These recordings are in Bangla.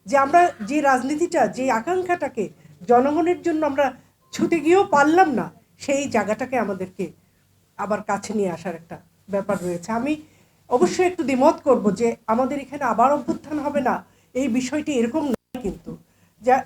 যে আমরা যে রাজনীতিটা, যে আকাঙ্ক্ষাটাকে জনগণের জন্য আমরা ছুটে গিয়েও পারলাম না, সেই জায়গাটাকে আমাদেরকে আবার কাছে নিয়ে আসার একটা ব্যাপার রয়েছে। আমি অবশ্যই একটু দ্বিমত করব যে আমাদের এখানে আবার অভ্যুত্থান হবে না, এই বিষয়টি এরকম নয়। কিন্তু যা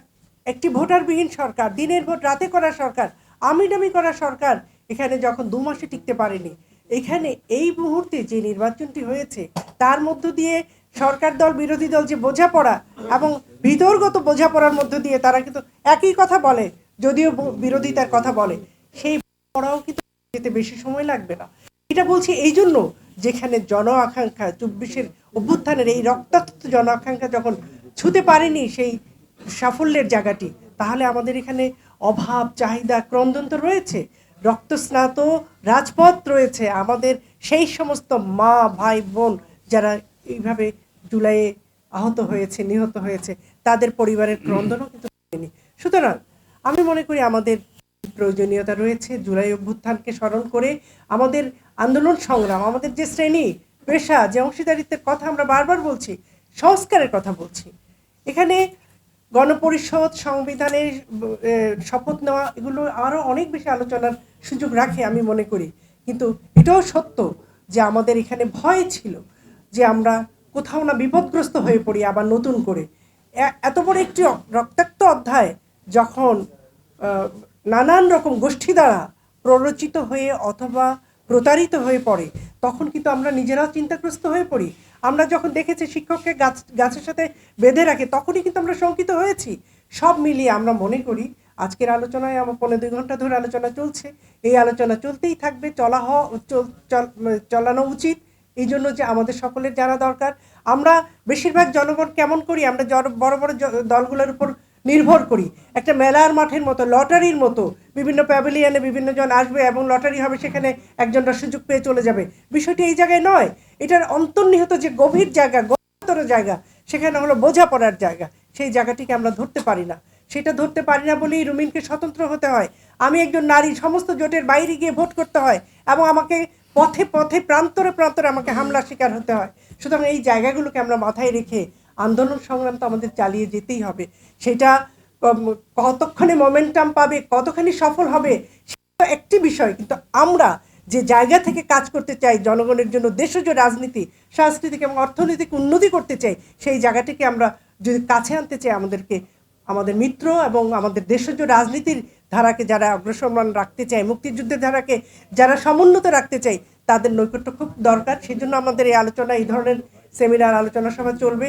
একটি ভোটারবিহীন সরকার, দিনের ভোট রাতে করা সরকার, আমিডামি করা সরকার এখানে যখন 2 মাসে টিকতে পারেনি, এখানে এই মুহূর্তে যে নির্বাচনটি হয়েছে তার মধ্য দিয়ে সরকার দল বিরোধী দল যে বোঝাপড়া এবং ভিতরগত বোঝাপড়ার মধ্য দিয়ে তারা কিন্তু একই কথা বলে, যদিও বিরোধিতার কথা বলে, সেই পড়াও কিন্তু যেতে বেশি সময় লাগবে না। এটা বলছি এই জন্য, যেখানে জন আকাঙ্ক্ষা 24-এর অভ্যুত্থানের এই রক্তাক্ত জন আকাঙ্ক্ষা যখন ছুঁতে পারেনি সেই সাফল্যের জায়গাটি, তাহলে আমাদের এখানে অভাব, চাহিদা, ক্রন্দন তো রয়েছে, রক্তস্নাত রাজপথ রয়েছে, আমাদের সেই সমস্ত মা ভাই বোন যারা এইভাবে জুলাইয়ে আহত হয়েছে, নিহত হয়েছে, তাদের পরিবারের ক্রন্দনও কিন্তু হয়নি। সুতরাং আমি মনে করি আমাদের প্রয়োজনীয়তা রয়েছে জুলাই অভ্যুত্থানকে স্মরণ করে আমাদের আন্দোলন সংগ্রাম, আমাদের যে শ্রেণী পেশা, যে অংশীদারিত্বের কথা আমরা বারবার বলছি, সংস্কারের কথা বলছি, এখানে গণপরিষদ, সংবিধানের শপথ নেওয়া, এগুলো আরও অনেক বেশি আলোচনার সুযোগ রাখে আমি মনে করি। কিন্তু এটাও সত্য যে আমাদের এখানে ভয় ছিল যে আমরা কোথাও না বিপদগ্রস্ত হয়ে পড়ি আবার নতুন করে। এত বড় একটি রক্তাক্ত অধ্যায় যখন নানান রকম গোষ্ঠী দ্বারা প্ররোচিত হয়ে অথবা প্রতারিত হয়ে পড়ে, তখন কিন্তু আমরা নিজেরাও চিন্তাগ্রস্ত হয়ে পড়ি। আমরা যখন দেখেছি শিক্ষককে গাছের সাথে বেঁধে রাখে, তখনই কিন্তু আমরা শঙ্কিত হয়েছি। সব মিলিয়ে আমরা মনে করি আজকের আলোচনায় আমার 1.5-2 ঘন্টা ধরে আলোচনা চলছে, এই আলোচনা চলতেই থাকবে, চালানো উচিত। এই জন্য যে আমাদের সকলের জানা দরকার, আমরা বেশিরভাগ জনগণ কেমন করি, আমরা বড় বড় দলগুলোর উপর নির্ভর করি। একটা মেলার মাঠের মতো, লটারির মতো, বিভিন্ন প্যাভিলিয়নে বিভিন্ন জন আসবে এবং লটারি হবে, সেখানে একজনটা সুযোগ পেয়ে চলে যাবে। বিষয়টি এই জায়গায় নয়, এটার অন্তর্নিহিত যে গভীর জায়গা, গভীরতর জায়গা, সেখানে হলো বোঝাপড়ার জায়গা, সেই জায়গাটিকে আমরা ধরতে পারি না। সেটা ধরতে পারি না বলেই রুমিনকে স্বতন্ত্র হতে হয়, আমি একজন নারী, সমস্ত জোটের বাইরে গিয়ে ভোট করতে হয় এবং আমাকে পথে পথে প্রান্তরে প্রান্তরে আমাকে হামলার শিকার হতে হয়। সুতরাং এই জায়গাগুলোকে আমরা মাথায় রেখে আন্দোলন সংগ্রাম তো আমাদের চালিয়ে যেতেই হবে। সেটা কতক্ষণে মোমেন্টাম পাবে, কতখানি সফল হবে, সেটা একটি বিষয়। কিন্তু আমরা যে জায়গা থেকে কাজ করতে চাই, জনগণের জন্য দেশজ রাজনীতি, সাংস্কৃতিক এবং অর্থনৈতিক উন্নতি করতে চাই, সেই জায়গাটিকে আমরা যদি কাছে আনতে চাই, আমাদেরকে আমাদের মিত্র এবং আমাদের দেশজ রাজনীতির ধারাকে যারা অগ্রসরমান রাখতে চায়, মুক্তিযুদ্ধের ধারাকে যারা সমুন্নত রাখতে চাই, তাদের নৈকট্য খুব দরকার। সেজন্য আমাদের এই আলোচনা, এই ধরনের সেমিনার, আলোচনা সভা চলবে।